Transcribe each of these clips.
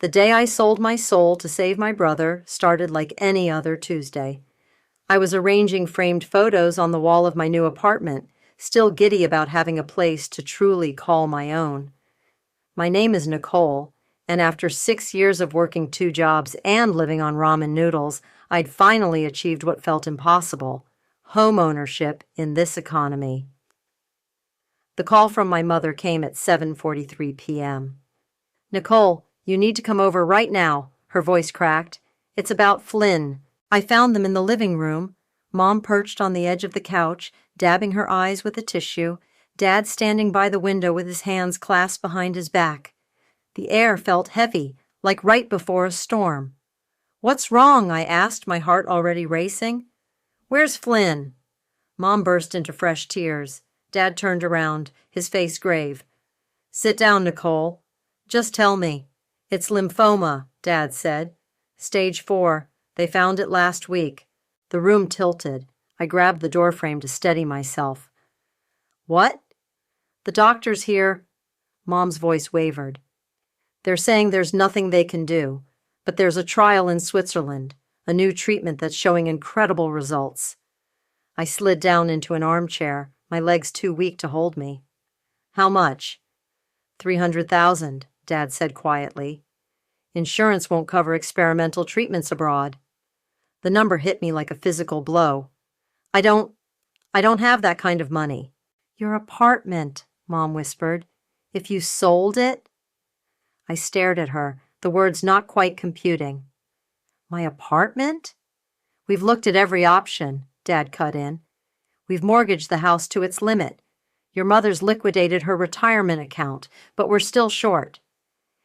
The day I sold my soul to save my brother started like any other Tuesday. I was arranging framed photos on the wall of my new apartment, still giddy about having a place to truly call my own. My name is Nicole, and after 6 years of working 2 jobs and living on ramen noodles, I'd finally achieved what felt impossible: home ownership in this economy. The call from my mother came at 7:43 p.m. "Nicole, you need to come over right now," her voice cracked. "It's about Flynn. I found them in the living room." Mom perched on the edge of the couch, dabbing her eyes with a tissue, Dad standing by the window with his hands clasped behind his back. The air felt heavy, like right before a storm. "What's wrong?" I asked, my heart already racing. "Where's Flynn?" Mom burst into fresh tears. Dad turned around, his face grave. "Sit down, Nicole. Just tell me." "It's lymphoma," Dad said. "Stage 4. They found it last week." The room tilted. I grabbed the doorframe to steady myself. "What?" "The doctors here." Mom's voice wavered. "They're saying there's nothing they can do, but there's a trial in Switzerland, a new treatment that's showing incredible results." I slid down into an armchair, my legs too weak to hold me. "How much?" $300,000, Dad said quietly. "Insurance won't cover experimental treatments abroad." The number hit me like a physical blow. I don't have that kind of money." "Your apartment," Mom whispered. "If you sold it?" I stared at her, the words not quite computing. "My apartment?" "We've looked at every option," Dad cut in. "We've mortgaged the house to its limit. Your mother's liquidated her retirement account, but we're still short."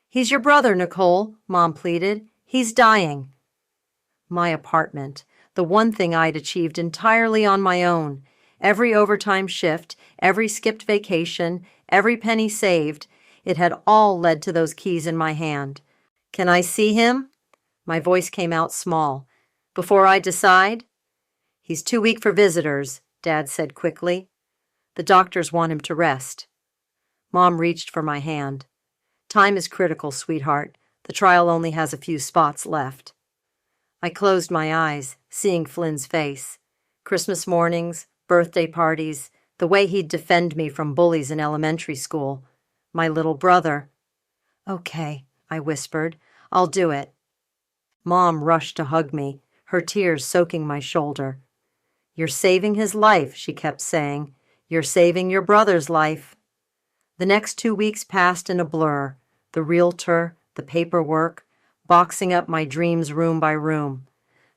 "He's your brother, Nicole," Mom pleaded. "He's dying." My apartment, the one thing I'd achieved entirely on my own. Every overtime shift, every skipped vacation, every penny saved, it had all led to those keys in my hand. "Can I see him?" My voice came out small. "Before I decide?" "He's too weak for visitors," Dad said quickly. "The doctors want him to rest." Mom reached for my hand. "Time is critical, sweetheart. The trial only has a few spots left." I closed my eyes, seeing Flynn's face. Christmas mornings, birthday parties, the way he'd defend me from bullies in elementary school. My little brother. "Okay," I whispered. "I'll do it." Mom rushed to hug me, her tears soaking my shoulder. "You're saving his life," she kept saying. "You're saving your brother's life." The next 2 weeks passed in a blur. The realtor, the paperwork, boxing up my dreams room by room.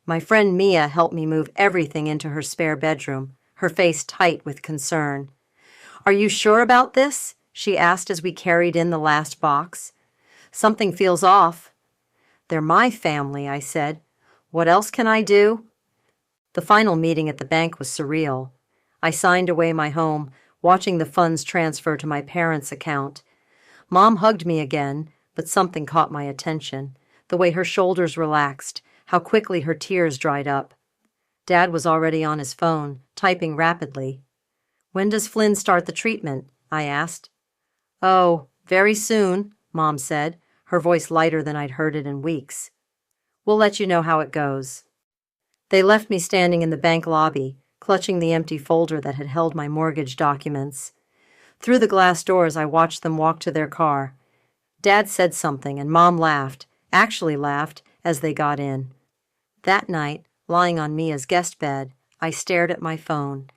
My friend Mia helped me move everything into her spare bedroom, her face tight with concern. "Are you sure about this?" she asked as we carried in the last box. "Something feels off." "They're my family," I said. "What else can I do?" The final meeting at the bank was surreal. I signed away my home, watching the funds transfer to my parents' account. Mom hugged me again, but something caught my attention. The way her shoulders relaxed, how quickly her tears dried up. Dad was already on his phone, typing rapidly. "When does Flynn start the treatment?" I asked. "Oh, very soon," Mom said, her voice lighter than I'd heard it in weeks. "We'll let you know how it goes." They left me standing in the bank lobby, clutching the empty folder that had held my mortgage documents. Through the glass doors, I watched them walk to their car. Dad said something, and Mom laughed, actually laughed, as they got in. That night, lying on Mia's guest bed, I stared at my phone.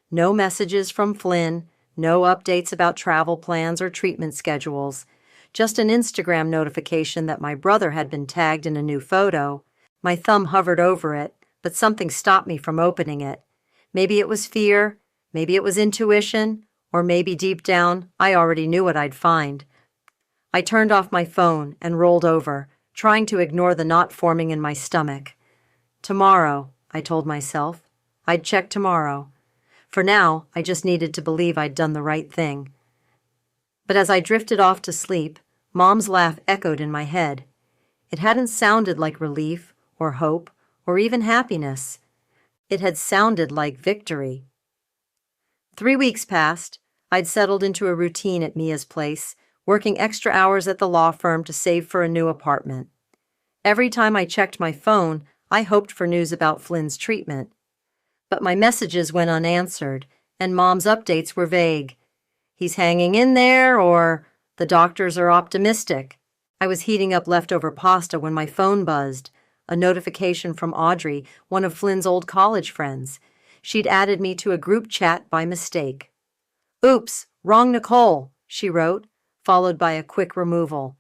No messages from Flynn, no updates about travel plans or treatment schedules, just an Instagram notification that my brother had been tagged in a new photo. My thumb hovered over it, but something stopped me from opening it. Maybe it was fear, maybe it was intuition, or maybe deep down, I already knew what I'd find. I turned off my phone and rolled over, trying to ignore the knot forming in my stomach. Tomorrow, I told myself. I'd check tomorrow. For now, I just needed to believe I'd done the right thing. But as I drifted off to sleep, Mom's laugh echoed in my head. It hadn't sounded like relief or hope or even happiness. It had sounded like victory. 3 weeks passed. I'd settled into a routine at Mia's place, working extra hours at the law firm to save for a new apartment. Every time I checked my phone, I hoped for news about Flynn's treatment. But my messages went unanswered, and Mom's updates were vague. He's hanging in there, or the doctors are optimistic. I was heating up leftover pasta when my phone buzzed, a notification from Audrey, one of Flynn's old college friends. She'd added me to a group chat by mistake. "Oops, wrong Nicole," she wrote, followed by a quick removal.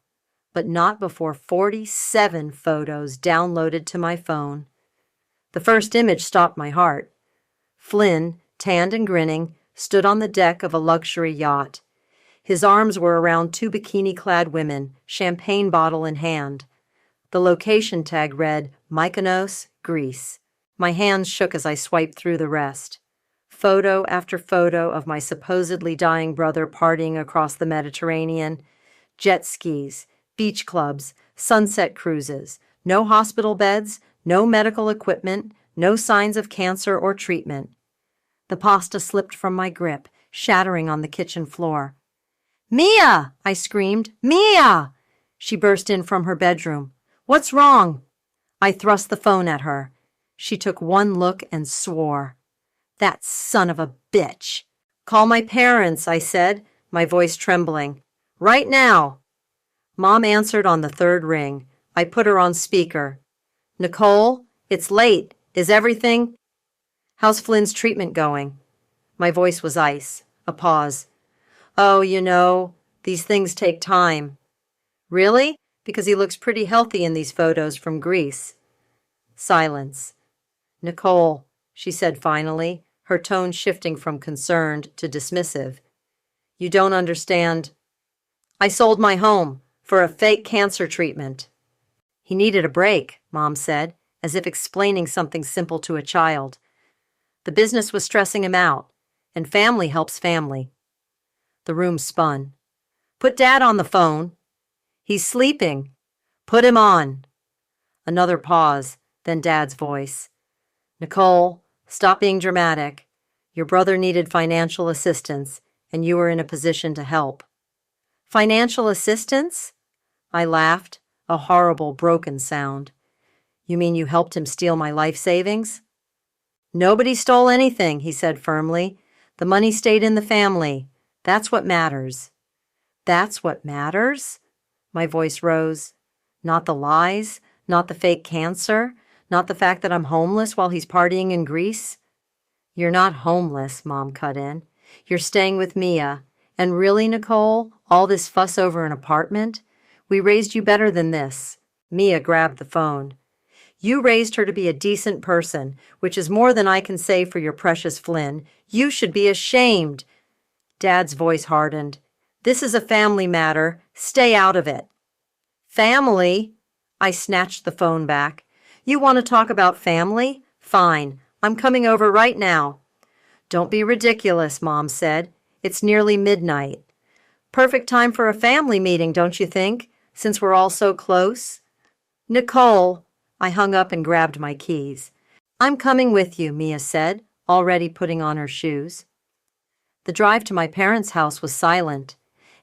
But not before 47 photos downloaded to my phone. The first image stopped my heart. Flynn, tanned and grinning, stood on the deck of a luxury yacht. His arms were around two bikini-clad women, champagne bottle in hand. The location tag read, Mykonos, Greece. My hands shook as I swiped through the rest. Photo after photo of my supposedly dying brother partying across the Mediterranean. Jet skis, beach clubs, sunset cruises, no hospital beds, no medical equipment, no signs of cancer or treatment. The pasta slipped from my grip, shattering on the kitchen floor. "Mia!" I screamed. "Mia!" She burst in from her bedroom. "What's wrong?" I thrust the phone at her. She took one look and swore. "That son of a bitch." "Call my parents," I said, my voice trembling. "Right now." Mom answered on the third ring. I put her on speaker. "Nicole, it's late. Is everything—" "How's Flynn's treatment going?" My voice was ice. A pause. "Oh, these things take time." "Really? Because he looks pretty healthy in these photos from Greece." Silence. "Nicole," she said finally, her tone shifting from concerned to dismissive. "You don't understand. I sold my home for a fake cancer treatment." "He needed a break," Mom said, as if explaining something simple to a child. "The business was stressing him out, and family helps family." The room spun. "Put Dad on the phone." "He's sleeping." "Put him on." Another pause, then Dad's voice. "Nicole, stop being dramatic. Your brother needed financial assistance, and you were in a position to help." "Financial assistance?" I laughed, a horrible, broken sound. "You mean you helped him steal my life savings?" "Nobody stole anything," he said firmly. "The money stayed in the family. That's what matters." "That's what matters?" My voice rose. "Not the lies, not the fake cancer, not the fact that I'm homeless while he's partying in Greece." "You're not homeless," Mom cut in. "You're staying with Mia. And really, Nicole, all this fuss over an apartment? We raised you better than this." Mia grabbed the phone. "You raised her to be a decent person, which is more than I can say for your precious Flynn. You should be ashamed." Dad's voice hardened. "This is a family matter. Stay out of it." "Family?" I snatched the phone back. "You want to talk about family? Fine. I'm coming over right now." "Don't be ridiculous," Mom said. "It's nearly midnight." "Perfect time for a family meeting, don't you think, since we're all so close?" "Nicole." I hung up and grabbed my keys. "I'm coming with you," Mia said, already putting on her shoes. The drive to my parents' house was silent.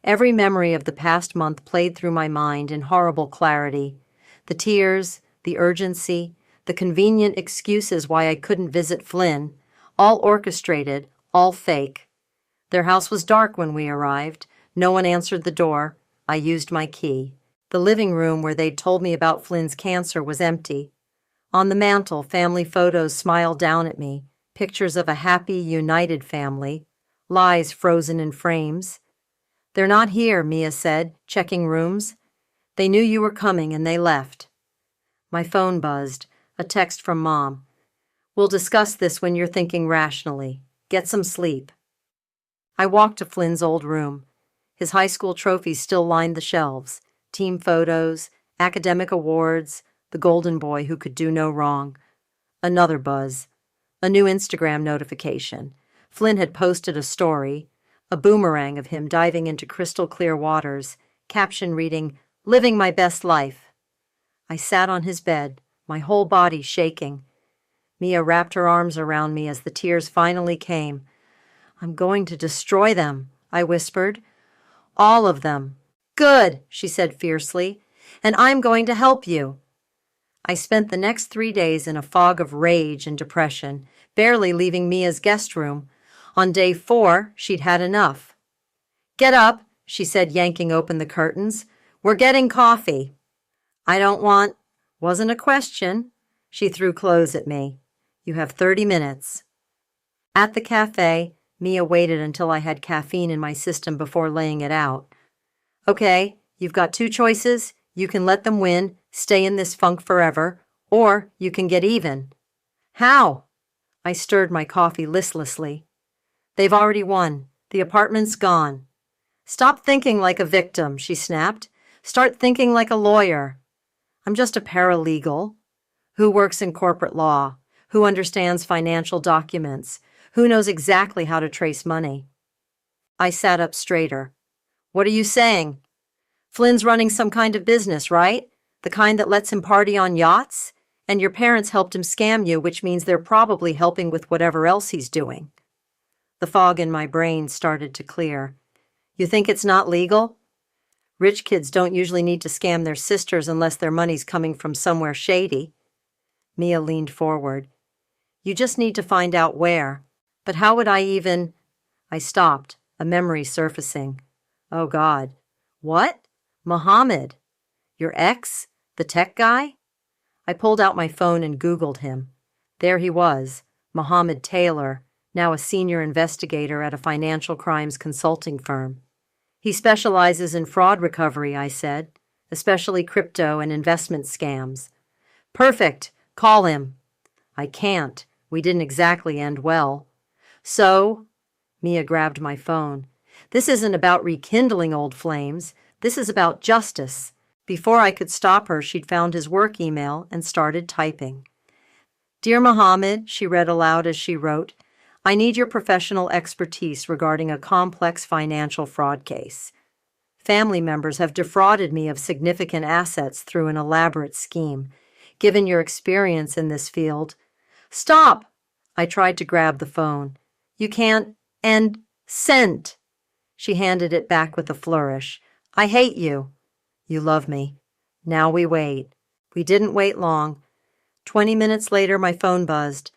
Every memory of the past month played through my mind in horrible clarity. The tears, the urgency, the convenient excuses why I couldn't visit Flynn, all orchestrated, all fake. Their house was dark when we arrived. No one answered the door. I used my key. The living room where they'd told me about Flynn's cancer was empty. On the mantel, family photos smiled down at me, pictures of a happy, united family, lies frozen in frames. "They're not here," Mia said, checking rooms. "They knew you were coming and they left." My phone buzzed, a text from Mom. "We'll discuss this when you're thinking rationally. Get some sleep." I walked to Flynn's old room. His high school trophies still lined the shelves. Team photos, academic awards, the golden boy who could do no wrong. Another buzz. A new Instagram notification. Flynn had posted a story, a boomerang of him diving into crystal clear waters, caption reading, "Living my best life." I sat on his bed, my whole body shaking. Mia wrapped her arms around me as the tears finally came. "I'm going to destroy them," I whispered. "All of them." Good, she said fiercely, and I'm going to help you. I spent the next 3 days in a fog of rage and depression, barely leaving Mia's guest room. On day 4, she'd had enough. Get up, she said, yanking open the curtains. We're getting coffee. I don't want... Wasn't a question. She threw clothes at me. You have 30 minutes. At the cafe, Mia waited until I had caffeine in my system before laying it out. Okay, you've got 2 choices. You can let them win, stay in this funk forever, or you can get even. How? I stirred my coffee listlessly. They've already won. The apartment's gone. Stop thinking like a victim, she snapped. Start thinking like a lawyer. I'm just a paralegal. Who works in corporate law? Who understands financial documents? Who knows exactly how to trace money? I sat up straighter. What are you saying? Flynn's running some kind of business, right? The kind that lets him party on yachts? And your parents helped him scam you, which means they're probably helping with whatever else he's doing. The fog in my brain started to clear. You think it's not legal? Rich kids don't usually need to scam their sisters unless their money's coming from somewhere shady. Mia leaned forward. You just need to find out where. But how would I even... I stopped, a memory surfacing. Oh, God. What? Mohammed. Your ex? The tech guy? I pulled out my phone and Googled him. There he was, Mohammed Taylor, now a senior investigator at a financial crimes consulting firm. He specializes in fraud recovery, I said, especially crypto and investment scams. Perfect. Call him. I can't. We didn't exactly end well. So? Mia grabbed my phone. This isn't about rekindling old flames. This is about justice. Before I could stop her, she'd found his work email and started typing. Dear Mohammed, she read aloud as she wrote, I need your professional expertise regarding a complex financial fraud case. Family members have defrauded me of significant assets through an elaborate scheme. Given your experience in this field... Stop! I tried to grab the phone. You can't... And... Sent! She handed it back with a flourish. I hate you. You love me. Now we wait. We didn't wait long. 20 minutes later, my phone buzzed.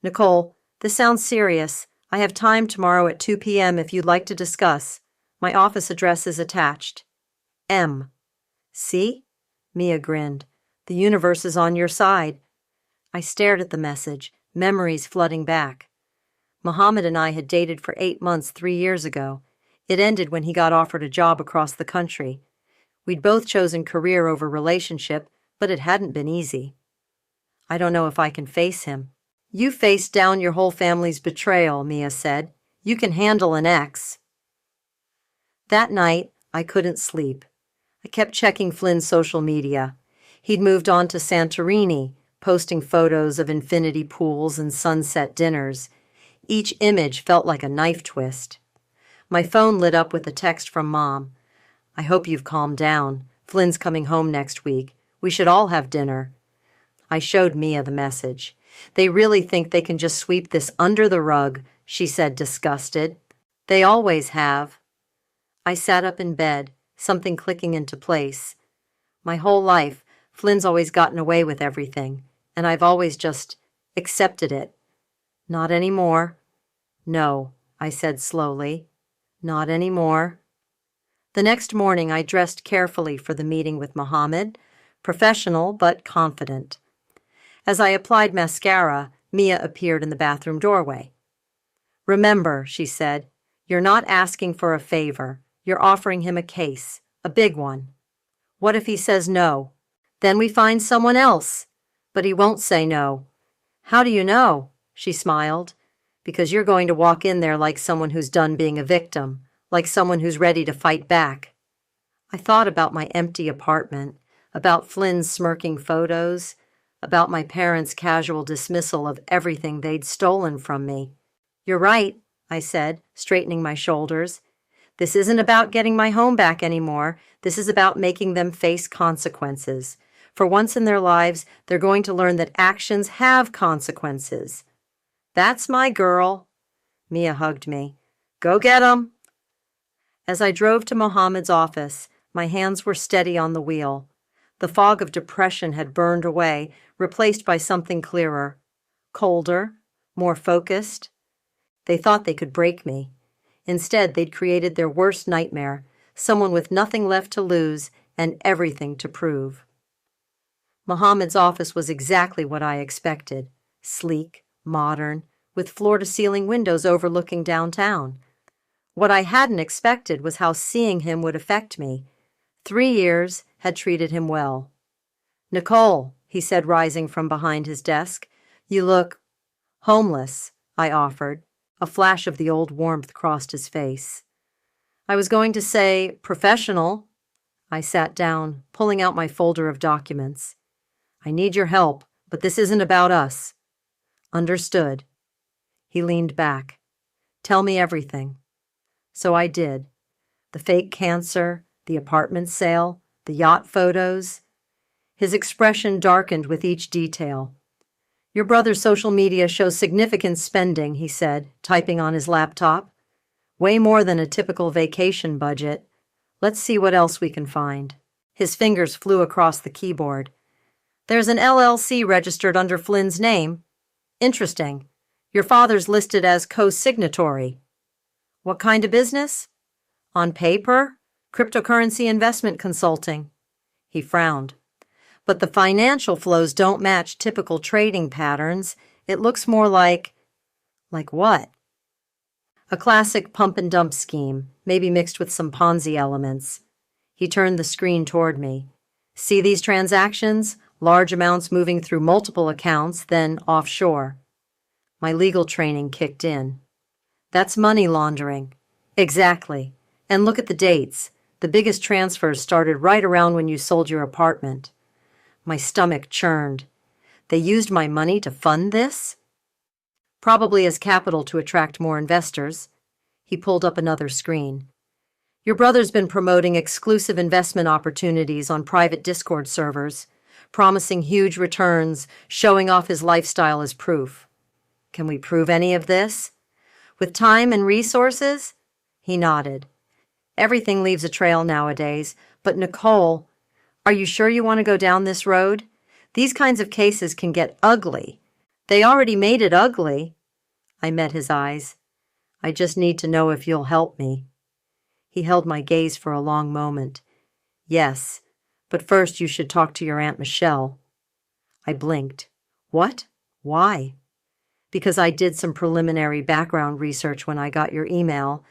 Nicole, this sounds serious. I have time tomorrow at 2 p.m. if you'd like to discuss. My office address is attached. M. See? Mia grinned. The universe is on your side. I stared at the message, memories flooding back. Mohammed and I had dated for 8 months 3 years ago. It ended when he got offered a job across the country. We'd both chosen career over relationship, but it hadn't been easy. I don't know if I can face him. You faced down your whole family's betrayal, Mia said. You can handle an ex. That night, I couldn't sleep. I kept checking Flynn's social media. He'd moved on to Santorini, posting photos of infinity pools and sunset dinners. Each image felt like a knife twist. My phone lit up with a text from Mom. I hope you've calmed down. Flynn's coming home next week. We should all have dinner. I showed Mia the message. They really think they can just sweep this under the rug, she said, disgusted. They always have. I sat up in bed, something clicking into place. My whole life, Flynn's always gotten away with everything, and I've always just accepted it. Not anymore. No, I said slowly. Not anymore. The next morning, I dressed carefully for the meeting with Mohammed, professional but confident. As I applied mascara, Mia appeared in the bathroom doorway. Remember, she said, you're not asking for a favor. You're offering him a case, a big one. What if he says no? Then we find someone else. But he won't say no. How do you know? She smiled. Because you're going to walk in there like someone who's done being a victim, like someone who's ready to fight back. I thought about my empty apartment, about Flynn's smirking photos, about my parents' casual dismissal of everything they'd stolen from me. You're right, I said, straightening my shoulders. This isn't about getting my home back anymore. This is about making them face consequences. For once in their lives, they're going to learn that actions have consequences. That's my girl. Mia hugged me. Go get 'em. As I drove to Mohammed's office, My hands were steady on the wheel. The fog of depression had burned away, replaced by something clearer, colder, more focused. They thought they could break me. Instead, they'd created their worst nightmare, someone with nothing left to lose and everything to prove. Mohammed's office was exactly what I expected, sleek, modern, with floor-to-ceiling windows overlooking downtown. What I hadn't expected was how seeing him would affect me. 3 years had treated him well. "Nicole," he said, rising from behind his desk, "you look homeless," I offered. A flash of the old warmth crossed his face. I was going to say professional. I sat down, pulling out my folder of documents. "I need your help, but this isn't about us." "Understood." He leaned back. "Tell me everything." So I did. The fake cancer, the apartment sale, the yacht photos. His expression darkened with each detail. "Your brother's social media shows significant spending," he said, typing on his laptop. "Way more than a typical vacation budget. Let's see what else we can find." His fingers flew across the keyboard. "There's an LLC registered under Flynn's name. Interesting. Your father's listed as co-signatory. What kind of business? On paper, cryptocurrency investment consulting." He frowned. "But the financial flows don't match typical trading patterns. It looks more like what?" "A classic pump and dump scheme, maybe mixed with some Ponzi elements." He turned the screen toward me. "See these transactions? Large amounts moving through multiple accounts, then offshore." My legal training kicked in. "That's money laundering." "Exactly. And look at the dates. The biggest transfers started right around when you sold your apartment." My stomach churned. They used my money to fund this? Probably as capital to attract more investors. He pulled up another screen. "Your brother's been promoting exclusive investment opportunities on private Discord servers, promising huge returns, showing off his lifestyle as proof. Can we prove any of this? With time and resources?" He nodded. "Everything leaves a trail nowadays, but Nicole, are you sure you want to go down this road? These kinds of cases can get ugly. They already made it ugly." I met his eyes. "I just need to know if you'll help me." He held my gaze for a long moment. "Yes, but first you should talk to your Aunt Michelle." I blinked. "What? Why?" "Because I did some preliminary background research when I got your email.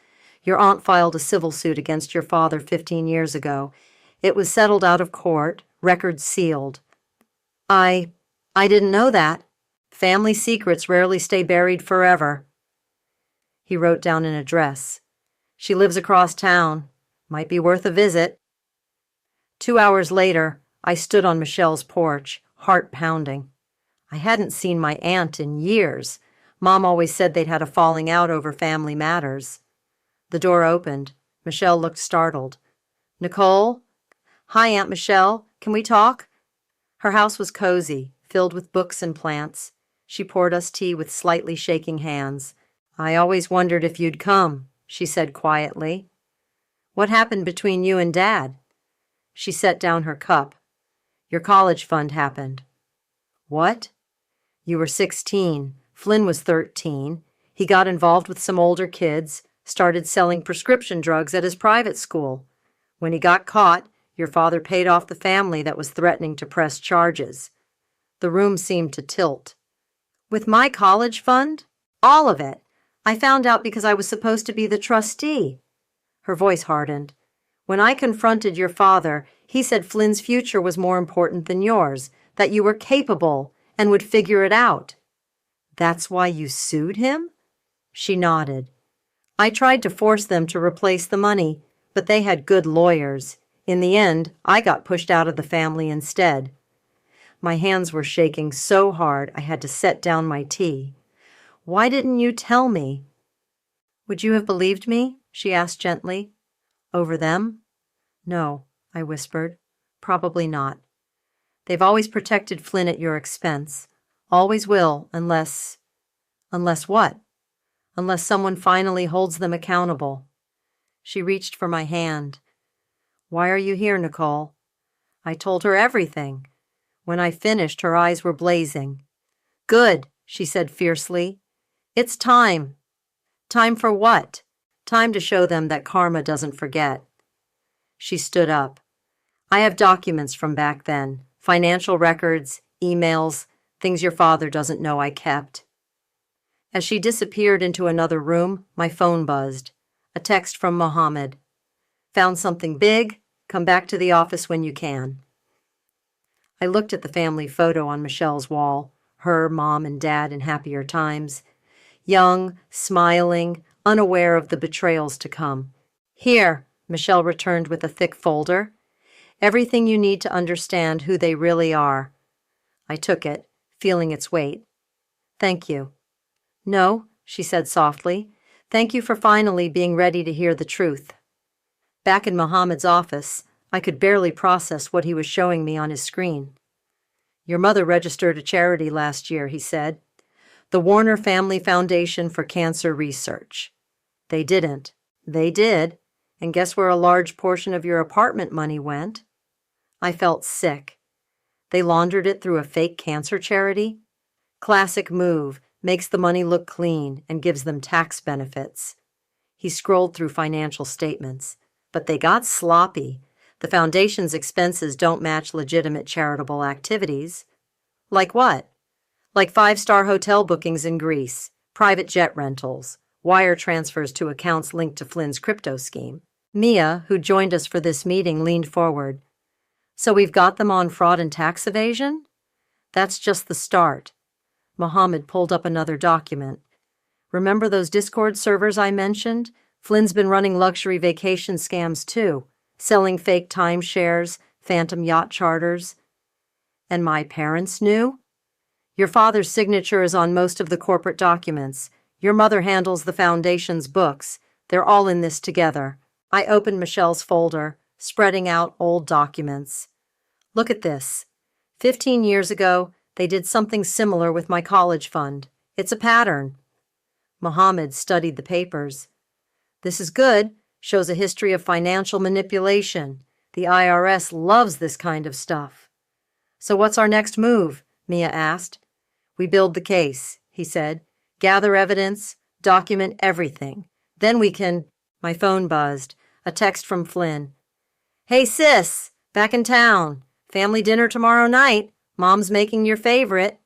Your aunt filed a civil suit against your father 15 years ago. It was settled out of court, records sealed." I didn't know that. Family secrets rarely stay buried forever." He wrote down an address. "She lives across town. Might be worth a visit." 2 hours later, I stood on Michelle's porch, heart pounding. I hadn't seen my aunt in years. Mom always said they'd had a falling out over family matters. The door opened. Michelle looked startled. "Nicole?" "Hi, Aunt Michelle. Can we talk?" Her house was cozy, filled with books and plants. She poured us tea with slightly shaking hands. "I always wondered if you'd come," she said quietly. "What happened between you and Dad?" She set down her cup. "Your college fund happened." "What?" "You were 16. Flynn was 13. He got involved with some older kids, started selling prescription drugs at his private school. When he got caught, your father paid off the family that was threatening to press charges." The room seemed to tilt. "With my college fund? All of it. I found out because I was supposed to be the trustee." Her voice hardened. "When I confronted your father, he said Flynn's future was more important than yours, that you were capable and would figure it out." "That's why you sued him?" She nodded. "I tried to force them to replace the money, but they had good lawyers. In the end, I got pushed out of the family instead." My hands were shaking so hard I had to set down my tea. "Why didn't you tell me?" "Would you have believed me?" she asked gently. "Over them?" "No," I whispered. "Probably not. They've always protected Flynn at your expense. Always will, unless—" "Unless what?" "Unless someone finally holds them accountable." She reached for my hand. Why are you here, Nicole? I told her everything. When I finished, her eyes were blazing. Good, she said fiercely. It's time. Time for what? Time to show them that karma doesn't forget. She stood up. I have documents from back then, financial records, emails, things your father doesn't know I kept. As she disappeared into another room, my phone buzzed. A text from Mohammed. Found something big? Come back to the office when you can. I looked at the family photo on Michelle's wall, her, mom, and dad in happier times. Young, smiling, unaware of the betrayals to come. Here, Michelle returned with a thick folder. Everything you need to understand who they really are. I took it, feeling its weight. Thank you. No, she said softly. Thank you for finally being ready to hear the truth. Back in Mohammed's office, I could barely process what he was showing me on his screen. Your mother registered a charity last year, he said. The Warner Family Foundation for Cancer Research. They didn't. They did. And guess where a large portion of your apartment money went? I felt sick. They laundered it through a fake cancer charity? Classic move, makes the money look clean and gives them tax benefits. He scrolled through financial statements. But they got sloppy. The foundation's expenses don't match legitimate charitable activities. Like what? Like 5-star hotel bookings in Greece, private jet rentals, wire transfers to accounts linked to Flynn's crypto scheme. Mia, who joined us for this meeting, leaned forward. So we've got them on fraud and tax evasion? That's just the start. Mohammed pulled up another document. Remember those Discord servers I mentioned? Flynn's been running luxury vacation scams too, selling fake timeshares, phantom yacht charters. And my parents knew? Your father's signature is on most of the corporate documents. Your mother handles the foundation's books. They're all in this together. I opened Michelle's folder, spreading out old documents. Look at this. 15 years ago, they did something similar with my college fund. It's a pattern. Mohammed studied the papers. This is good. Shows a history of financial manipulation. The IRS loves this kind of stuff. So what's our next move? Mia asked. We build the case, he said. Gather evidence, document everything. Then we can... My phone buzzed. A text from Flynn. Hey sis, back in town. Family dinner tomorrow night. Mom's making your favorite.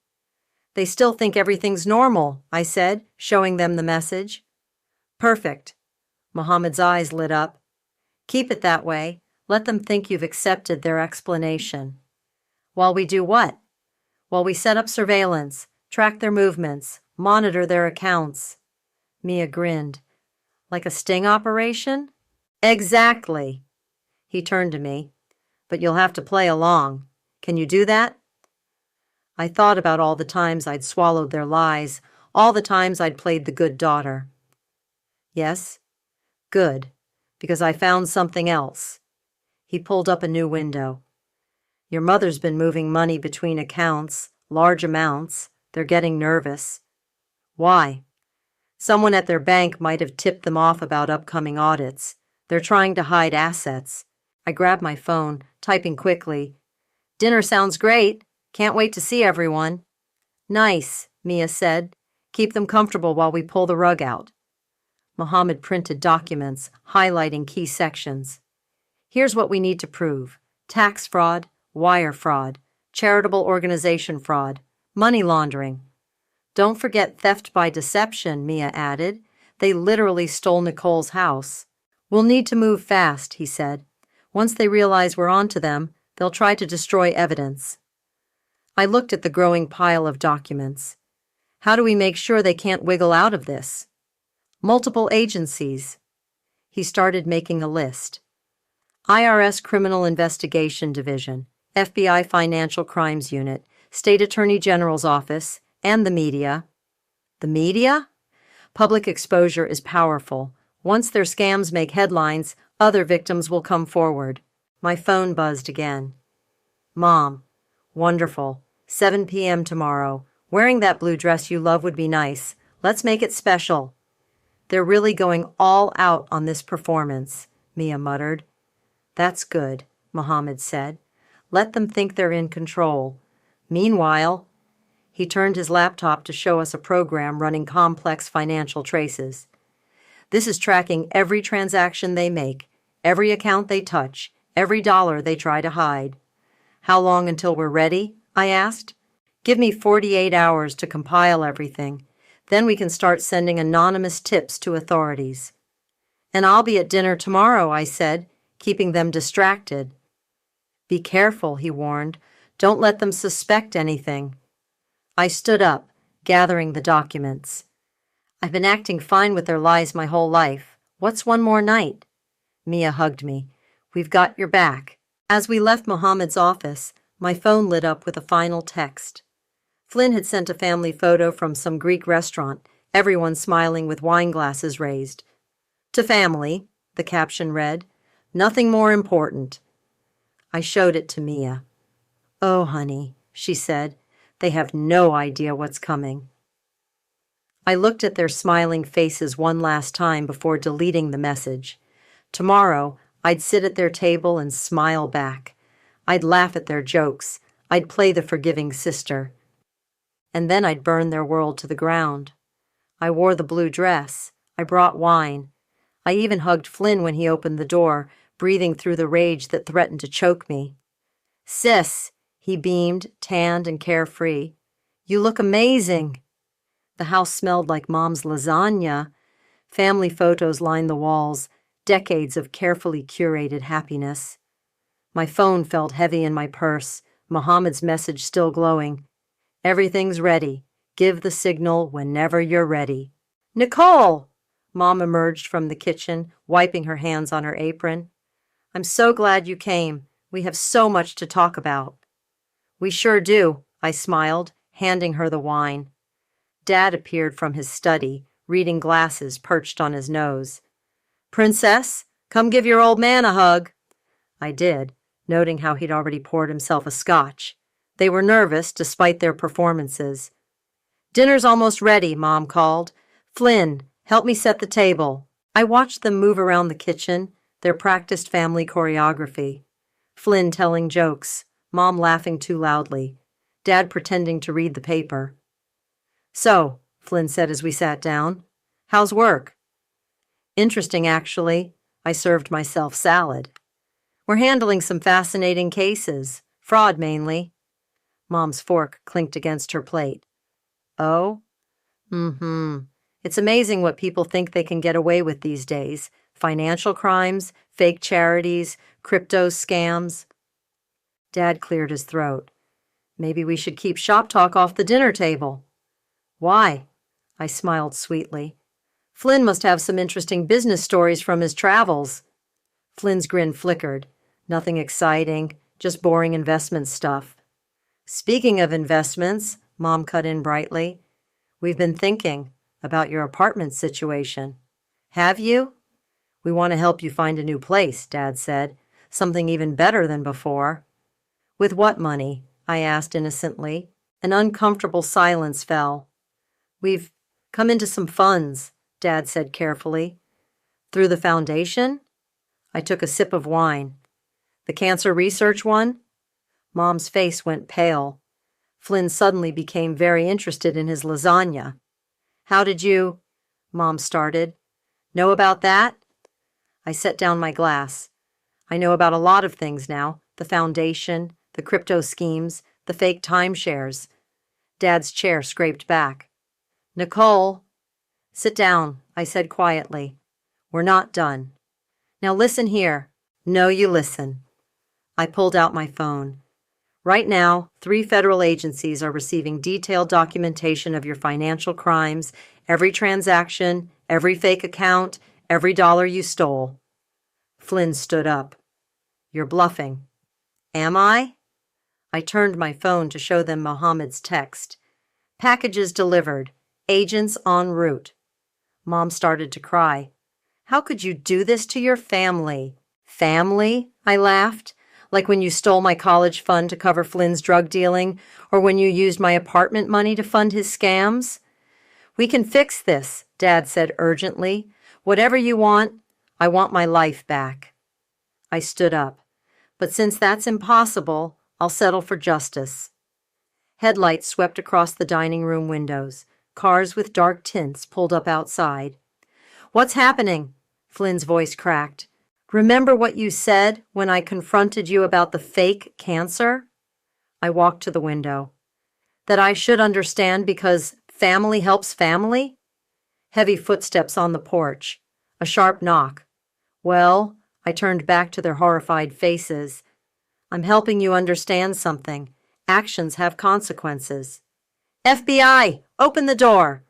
They still think everything's normal, I said, showing them the message. Perfect. Mohammed's eyes lit up. Keep it that way. Let them think you've accepted their explanation. While we do what? While we set up surveillance, track their movements, monitor their accounts. Mia grinned. Like a sting operation? Exactly. He turned to me. But you'll have to play along. Can you do that? I thought about all the times I'd swallowed their lies, all the times I'd played the good daughter. Yes. Good, because I found something else. He pulled up a new window. Your mother's been moving money between accounts, large amounts. They're getting nervous. Why? Someone at their bank might have tipped them off about upcoming audits. They're trying to hide assets. I grabbed my phone, typing quickly. Dinner sounds great. Can't wait to see everyone. Nice, Mia said. Keep them comfortable while we pull the rug out. Mohammed printed documents, highlighting key sections. Here's what we need to prove. Tax fraud, wire fraud, charitable organization fraud, money laundering. Don't forget theft by deception, Mia added. They literally stole Nicole's house. We'll need to move fast, he said. Once they realize we're onto them, they'll try to destroy evidence. I looked at the growing pile of documents. How do we make sure they can't wiggle out of this? Multiple agencies. He started making a list. IRS Criminal Investigation Division, FBI Financial Crimes Unit, State Attorney General's Office, and the media. The media? Public exposure is powerful. Once their scams make headlines, other victims will come forward. My phone buzzed again. Mom. Wonderful. 7 p.m. tomorrow. Wearing that blue dress you love would be nice. Let's make it special. They're really going all out on this performance, Mia muttered. That's good, Mohammed said. Let them think they're in control. Meanwhile, he turned his laptop to show us a program running complex financial traces. This is tracking every transaction they make, every account they touch, every dollar they try to hide. How long until we're ready? I asked. Give me 48 hours to compile everything. Then we can start sending anonymous tips to authorities. And I'll be at dinner tomorrow, I said, keeping them distracted. Be careful, he warned. Don't let them suspect anything. I stood up, gathering the documents. I've been acting fine with their lies my whole life. What's one more night? Mia hugged me. We've got your back. As we left Mohammed's office, my phone lit up with a final text. Flynn had sent a family photo from some Greek restaurant, everyone smiling with wine glasses raised. To family, the caption read, nothing more important. I showed it to Mia. Oh, honey, she said, they have no idea what's coming. I looked at their smiling faces one last time before deleting the message. Tomorrow, I'd sit at their table and smile back. I'd laugh at their jokes. I'd play the forgiving sister. And then I'd burn their world to the ground. I wore the blue dress. I brought wine. I even hugged Flynn when he opened the door, breathing through the rage that threatened to choke me. Sis, he beamed, tanned and carefree. You look amazing. The house smelled like Mom's lasagna. Family photos lined the walls, decades of carefully curated happiness. My phone felt heavy in my purse, Mohammed's message still glowing. Everything's ready. Give the signal whenever you're ready. Nicole! Mom emerged from the kitchen, wiping her hands on her apron. I'm so glad you came. We have so much to talk about. We sure do, I smiled, handing her the wine. Dad appeared from his study, reading glasses perched on his nose. Princess, come give your old man a hug. I did, noting how he'd already poured himself a scotch. They were nervous despite their performances. Dinner's almost ready, Mom called. Flynn, help me set the table. I watched them move around the kitchen, their practiced family choreography. Flynn telling jokes, Mom laughing too loudly, Dad pretending to read the paper. So, Flynn said as we sat down, how's work? Interesting, actually. I served myself salad. We're handling some fascinating cases, fraud mainly. Mom's fork clinked against her plate. Oh? It's amazing what people think they can get away with these days. Financial crimes, fake charities, crypto scams. Dad cleared his throat. Maybe we should keep shop talk off the dinner table. Why? I smiled sweetly. Flynn must have some interesting business stories from his travels. Flynn's grin flickered. Nothing exciting, just boring investment stuff. Speaking of investments, Mom cut in brightly, we've been thinking about your apartment situation. Have you? We want to help you find a new place, Dad said. Something even better than before. With what money? I asked innocently. An uncomfortable silence fell. We've come into some funds, Dad said carefully. Through the foundation? I took a sip of wine. The cancer research one? Mom's face went pale. Flynn suddenly became very interested in his lasagna. How did you, Mom started, know about that? I set down my glass. I know about a lot of things now, the foundation, the crypto schemes, the fake timeshares. Dad's chair scraped back. Nicole, sit down, I said quietly. We're not done. Now listen here. No, you listen. I pulled out my phone. Right now, 3 federal agencies are receiving detailed documentation of your financial crimes, every transaction, every fake account, every dollar you stole. Flynn stood up. You're bluffing. Am I? I turned my phone to show them Mohammed's text. Packages delivered. Agents en route. Mom started to cry. How could you do this to your family? Family? I laughed. Like when you stole my college fund to cover Flynn's drug dealing, or when you used my apartment money to fund his scams? We can fix this, Dad said urgently. Whatever you want, I want my life back. I stood up. But since that's impossible, I'll settle for justice. Headlights swept across the dining room windows. Cars with dark tints pulled up outside. "What's happening?" Flynn's voice cracked. "Remember what you said when I confronted you about the fake cancer?" I walked to the window. "That I should understand because family helps family?" Heavy footsteps on the porch. A sharp knock. "Well," I turned back to their horrified faces. "I'm helping you understand something. Actions have consequences." "FBI! Open the door!"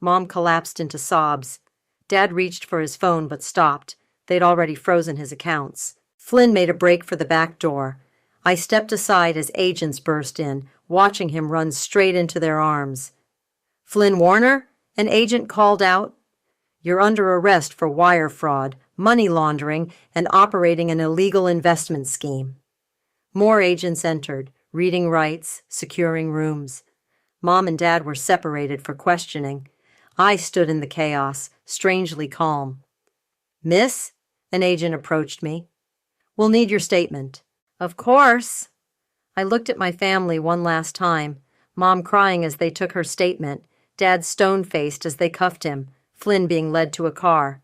Mom collapsed into sobs. Dad reached for his phone but stopped. They'd already frozen his accounts. Flynn made a break for the back door. I stepped aside as agents burst in, watching him run straight into their arms. "Flynn Warner?" An agent called out. "You're under arrest for wire fraud, money laundering, and operating an illegal investment scheme." More agents entered, reading rights, securing rooms. Mom and Dad were separated for questioning. I stood in the chaos, strangely calm. "Miss?" An agent approached me. "We'll need your statement." "Of course." I looked at my family one last time, Mom crying as they took her statement, Dad stone-faced as they cuffed him, Flynn being led to a car.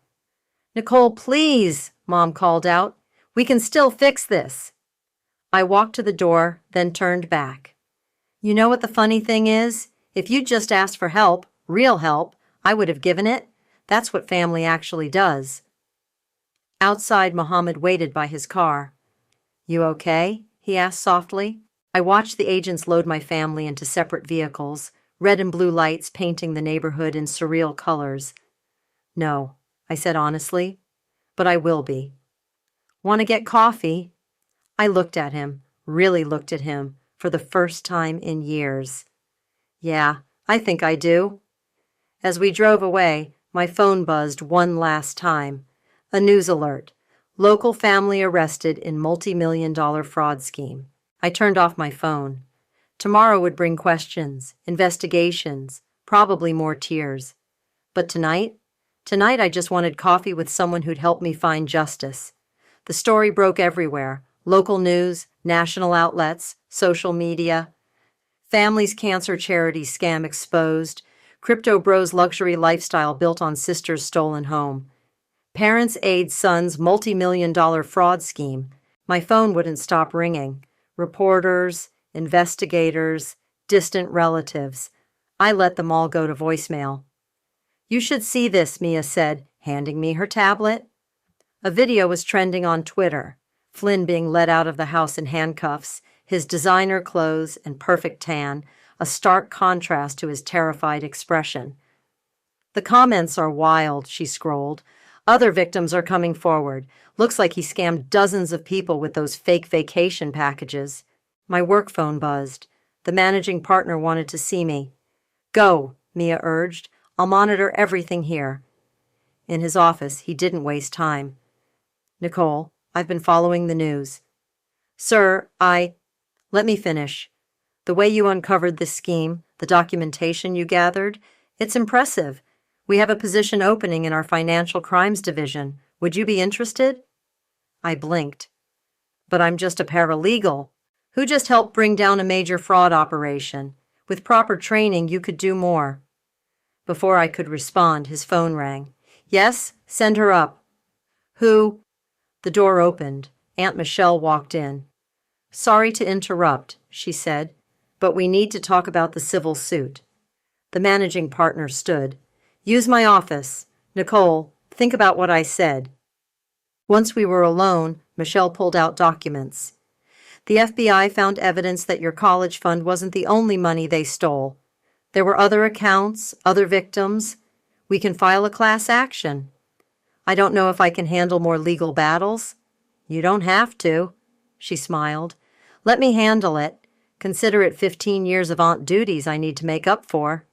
"Nicole, please," Mom called out. "We can still fix this." I walked to the door, then turned back. You know what the funny thing is? If you'd just asked for help, real help, I would have given it. That's what family actually does. Outside, Mohammed waited by his car. "You okay?" he asked softly. I watched the agents load my family into separate vehicles, red and blue lights painting the neighborhood in surreal colors. "No," I said honestly, "but I will be." "Want to get coffee?" I looked at him, really looked at him, for the first time in years. "Yeah, I think I do." As we drove away, my phone buzzed one last time. A news alert. Local family arrested in multi-million-dollar fraud scheme. I turned off my phone. Tomorrow would bring questions, investigations, probably more tears. But tonight I just wanted coffee with someone who'd help me find justice. The story broke everywhere. Local news, national outlets, social media. Family's cancer charity scam exposed. Crypto bros luxury lifestyle built on sister's stolen home. Parents aid son's multi-million-dollar fraud scheme. My phone wouldn't stop ringing. Reporters, investigators, distant relatives. I let them all go to voicemail. "You should see this," Mia said, handing me her tablet. A video was trending on Twitter. Flynn being led out of the house in handcuffs, his designer clothes and perfect tan, a stark contrast to his terrified expression. "The comments are wild," she scrolled. "Other victims are coming forward. Looks like he scammed dozens of people with those fake vacation packages." My work phone buzzed. The managing partner wanted to see me. "Go," Mia urged. "I'll monitor everything here." In his office, he didn't waste time. "Nicole, I've been following the news." "Sir, Let me finish. The way you uncovered this scheme, the documentation you gathered, it's impressive. We have a position opening in our financial crimes division. Would you be interested?" I blinked. "But I'm just a paralegal. Who just helped bring down a major fraud operation? With proper training, you could do more." Before I could respond, his phone rang. "Yes, send her up." "Who?" The door opened. Aunt Michelle walked in. "Sorry to interrupt," she said, "but we need to talk about the civil suit." The managing partner stood. "Use my office. Nicole, think about what I said." Once we were alone, Michelle pulled out documents. "The FBI found evidence that your college fund wasn't the only money they stole. There were other accounts, other victims. We can file a class action. I don't know if I can handle more legal battles." "You don't have to," she smiled. "Let me handle it. Consider it 15 years of aunt duties I need to make up for."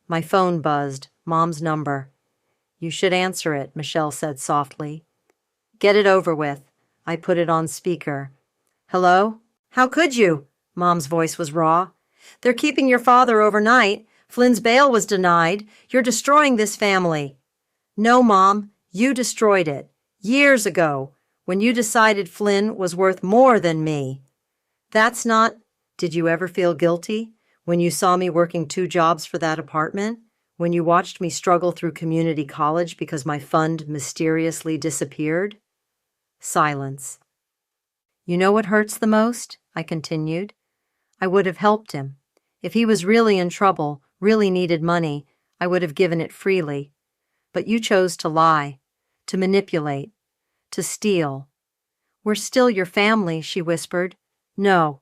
My phone buzzed. Mom's number. "You should answer it," Michelle said softly. "Get it over with." I put it on speaker. "Hello? How could you?" Mom's voice was raw. "They're keeping your father overnight. Flynn's bail was denied. You're destroying this family." "No, Mom. You destroyed it. Years ago. When you decided Flynn was worth more than me. That's not... Did you ever feel guilty when you saw me working 2 jobs for that apartment? When you watched me struggle through community college because my fund mysteriously disappeared? Silence. You know what hurts the most? I continued. I would have helped him. If he was really in trouble, really needed money, I would have given it freely. But you chose to lie, to manipulate, to steal. We're still your family, she whispered. No,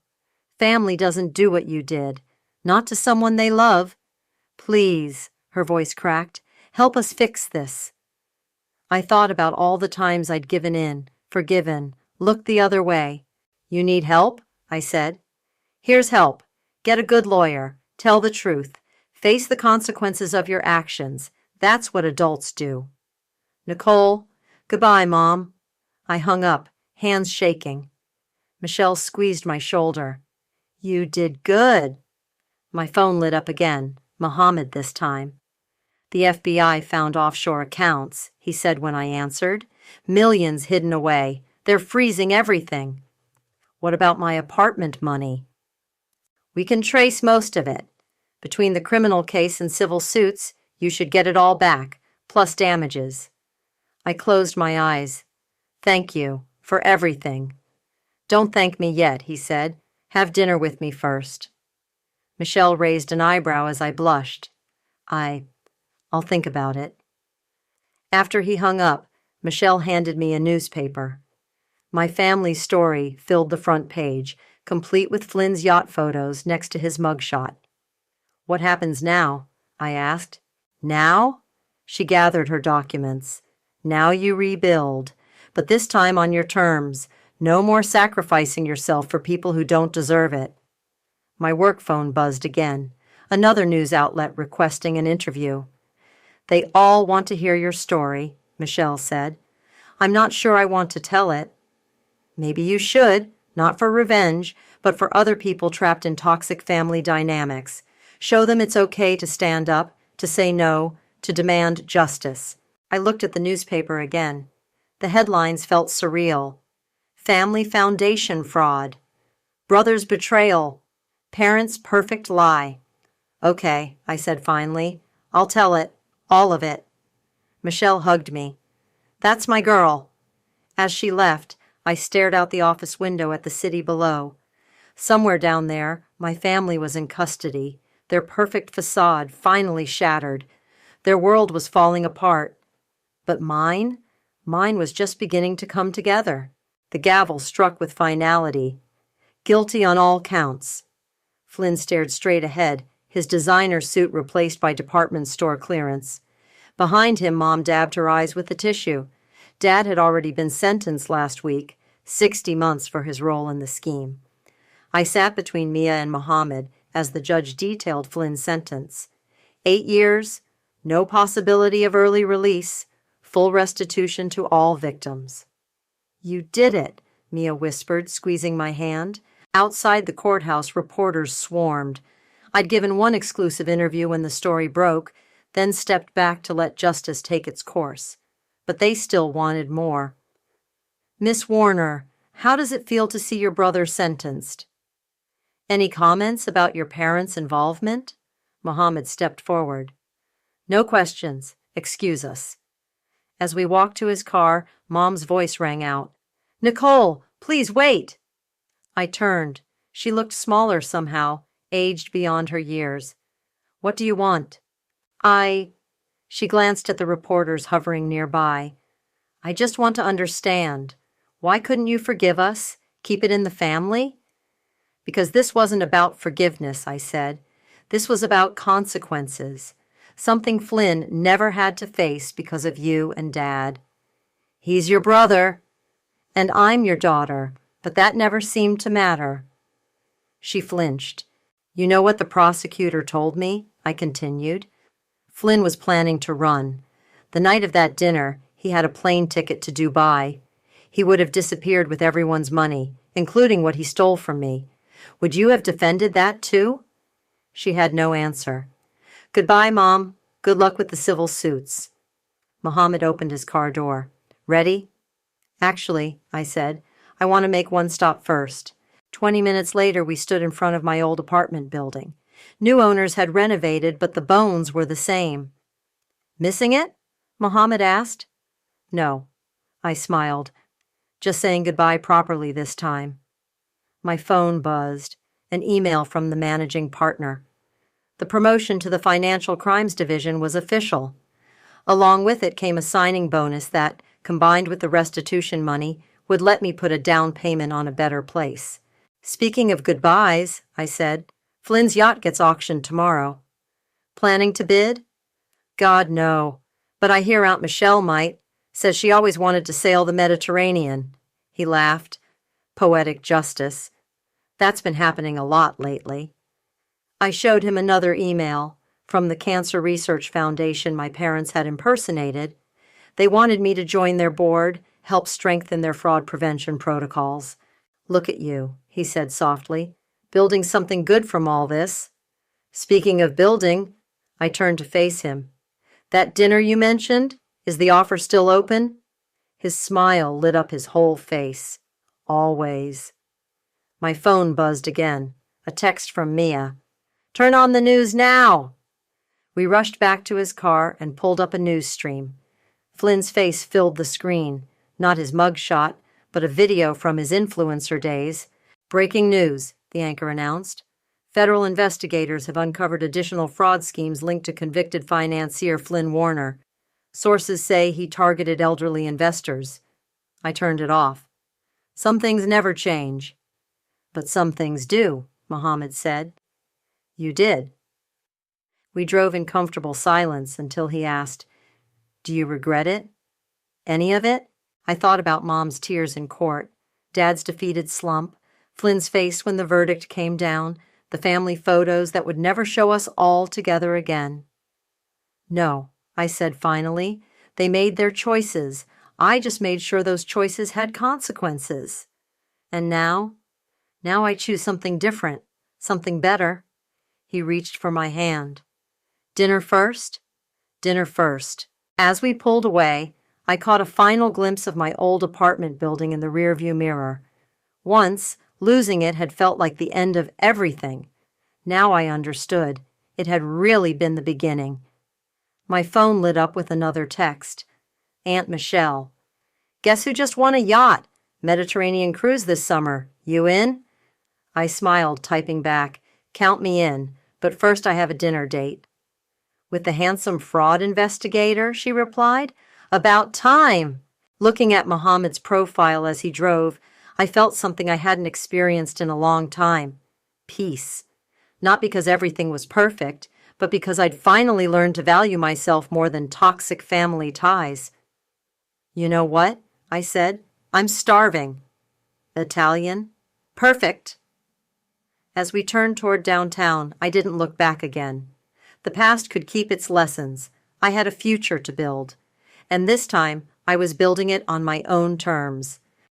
family doesn't do what you did. Not to someone they love. Please, her voice cracked, help us fix this. I thought about all the times I'd given in, forgiven, looked the other way. You need help? I said. Here's help. Get a good lawyer. Tell the truth. Face the consequences of your actions. That's what adults do. Nicole, goodbye, Mom. I hung up, hands shaking. Michelle squeezed my shoulder. You did good. My phone lit up again, Mohammed this time. The FBI found offshore accounts, he said when I answered. Millions hidden away. They're freezing everything. What about my apartment money? We can trace most of it. Between the criminal case and civil suits, you should get it all back, plus damages. I closed my eyes. Thank you for everything. Don't thank me yet, he said. Have dinner with me first. Michelle raised an eyebrow as I blushed. I'll think about it. After he hung up, Michelle handed me a newspaper. My family's story filled the front page, complete with Flynn's yacht photos next to his mugshot. What happens now? I asked. Now? She gathered her documents. Now you rebuild, but this time on your terms. No more sacrificing yourself for people who don't deserve it. My work phone buzzed again. Another news outlet requesting an interview. They all want to hear your story, Michelle said. I'm not sure I want to tell it. Maybe you should, not for revenge, but for other people trapped in toxic family dynamics. Show them it's okay to stand up, to say no, to demand justice. I looked at the newspaper again. The headlines felt surreal. Family foundation fraud. Brother's betrayal. Parents' perfect lie. Okay, I said finally. I'll tell it. All of it. Michelle hugged me. That's my girl. As she left, I stared out the office window at the city below. Somewhere down there, my family was in custody, their perfect facade finally shattered. Their world was falling apart. But mine was just beginning to come together. The gavel struck with finality. Guilty on all counts. Flynn stared straight ahead, his designer suit replaced by department store clearance. Behind him, Mom dabbed her eyes with a tissue. Dad had already been sentenced last week, 60 months for his role in the scheme. I sat between Mia and Mohammed as the judge detailed Flynn's sentence. 8 years, no possibility of early release, full restitution to all victims. You did it, Mia whispered, squeezing my hand. Outside the courthouse, reporters swarmed. I'd given one exclusive interview when the story broke, then stepped back to let justice take its course. But they still wanted more. Miss Warner, how does it feel to see your brother sentenced? Any comments about your parents' involvement? Mohammed stepped forward. No questions. Excuse us. As we walked to his car, Mom's voice rang out. Nicole, please wait. I turned. She looked smaller somehow, aged beyond her years. What do you want? She glanced at the reporters hovering nearby. I just want to understand. Why couldn't you forgive us? Keep it in the family? Because this wasn't about forgiveness, I said. This was about consequences. Something Flynn never had to face because of you and Dad. He's your brother. And I'm your daughter, but that never seemed to matter. She flinched. You know what the prosecutor told me? I continued. Flynn was planning to run. The night of that dinner, he had a plane ticket to Dubai. He would have disappeared with everyone's money, including what he stole from me. Would you have defended that too? She had no answer. Goodbye, Mom. Good luck with the civil suits. Mohammed opened his car door. Ready? Actually, I said, I want to make one stop first. 20 minutes later, we stood in front of my old apartment building. New owners had renovated, but the bones were the same. Missing it? Mohammed asked. No, I smiled. Just saying goodbye properly this time. My phone buzzed. An email from the managing partner. The promotion to the Financial Crimes Division was official. Along with it came a signing bonus that, combined with the restitution money, would let me put a down payment on a better place. Speaking of goodbyes, I said, Flynn's yacht gets auctioned tomorrow. Planning to bid? God, no. But I hear Aunt Michelle might. Says she always wanted to sail the Mediterranean. He laughed. Poetic justice. That's been happening a lot lately. I showed him another email from the Cancer Research Foundation my parents had impersonated. They wanted me to join their board, help strengthen their fraud prevention protocols. Look at you, he said softly, building something good from all this. Speaking of building, I turned to face him. That dinner you mentioned, is the offer still open? His smile lit up his whole face. Always. My phone buzzed again, a text from Mia. Turn on the news now! We rushed back to his car and pulled up a news stream. Flynn's face filled the screen, not his mugshot, but a video from his influencer days. Breaking news, the anchor announced. Federal investigators have uncovered additional fraud schemes linked to convicted financier Flynn Warner. Sources say he targeted elderly investors. I turned it off. Some things never change. But some things do, Mohammed said. You did. We drove in comfortable silence until he asked, Do you regret it? Any of it? I thought about Mom's tears in court, Dad's defeated slump, Flynn's face when the verdict came down, the family photos that would never show us all together again. No, I said finally. They made their choices. I just made sure those choices had consequences. And now I choose something different, something better. He reached for my hand. Dinner first? Dinner first. As we pulled away, I caught a final glimpse of my old apartment building in the rearview mirror. Once, losing it had felt like the end of everything. Now I understood. It had really been the beginning. My phone lit up with another text. Aunt Michelle. Guess who just won a yacht? Mediterranean cruise this summer. You in? I smiled, typing back. Count me in, but first I have a dinner date. With the handsome fraud investigator, she replied. About time. Looking at Mohammed's profile as he drove, I felt something I hadn't experienced in a long time. Peace. Not because everything was perfect, but because I'd finally learned to value myself more than toxic family ties. You know what? I said. I'm starving. Italian? Perfect. As we turned toward downtown, I didn't look back again. The past could keep its lessons. I had a future to build. And this time, I was building it on my own terms.